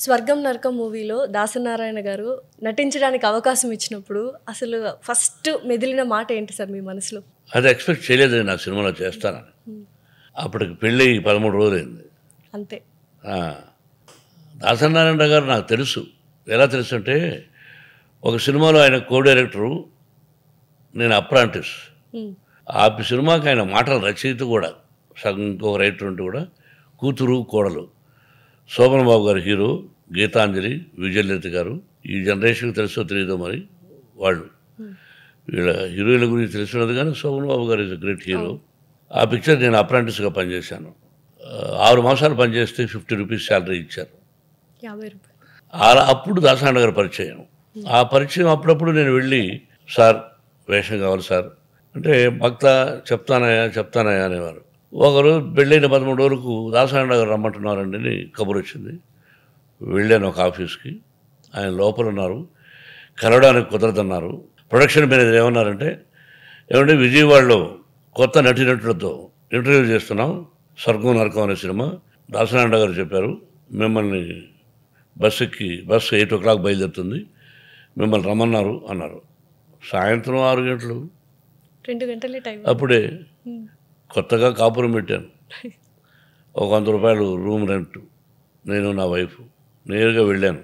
స్వర్గం నరకం మూవీలో దాసనారాయణ గారు నటించడానికి అవకాశం ఇచ్చినప్పుడు అసలు ఫస్ట్ మెదిలిన మాట ఏంటి సార్ మీ మనసులో? అది ఎక్స్పెక్ట్ చేయలేదు నా సినిమాలో చేస్తానని. అప్పటికి పెళ్ళి 13 రోజులైంది. అంతే. దాసనారాయణ గారు నాకు తెలుసు. ఎలా తెలుసు అంటే, ఒక సినిమాలో ఆయన కో డైరెక్టరు, నేను అప్రాంటిస్. ఆ సినిమాకి ఆయన మాటల రచయిత కూడా, సగం ఇంకొక రైటర్ ఉంటే కూడా, కూతురు కోడలు. శోభన్ బాబు గారు హీరో, గీతాంజలి, విజయలలిత గారు. ఈ జనరేషన్కి తెలుసో తెలియదో మరి వాళ్ళు. వీళ్ళ హీరోయిన్ల గురించి తెలిసినది, కానీ శోభన్ బాబు గారు ఈజ్ అ గ్రేట్ హీరో. ఆ పిక్చర్ నేను అప్రాంటిస్గా పనిచేశాను. 6 మాసాలు పనిచేస్తే 50 రూపీస్ శాలరీ ఇచ్చారు. 50 రూపాయలు. అప్పుడు దాసనారాయణ గారు పరిచయం. ఆ పరిచయం అప్పుడప్పుడు నేను వెళ్ళి, సార్ వేషం కావాలి సార్ అంటే, భక్త చెప్తానయ్యా అనేవారు. ఒకరోజు పెళ్ళైన 13 రోజులకు దాసనారాయణ గారు రమ్మంటున్నారండి అని కబురు వచ్చింది. వెళ్ళాను ఒక ఆఫీస్కి. ఆయన లోపల ఉన్నారు. కలవడానికి కుదరదన్నారు. ప్రొడక్షన్ మేనేజర్ ఏమన్నారంటే, ఏమంటే విజయవాడలో కొత్త నటీనటులతో ఇంటర్వ్యూ చేస్తున్నాం, స్వర్గం నరకం అనే సినిమా. దాసనారాయణ గారు చెప్పారు, మిమ్మల్ని బస్సు 8 o'clock బయలుదేరుతుంది, మిమ్మల్ని రమ్మన్నారు అన్నారు. సాయంత్రం 6 గంటలు, 2 గంటలే టైం. అప్పుడే కొత్తగా కాపురం పెట్టాను. ఒక 100 రూపాయలు రూమ్ రెంట్, నేను నా వైఫ్ నేరుగా వెళ్ళాను.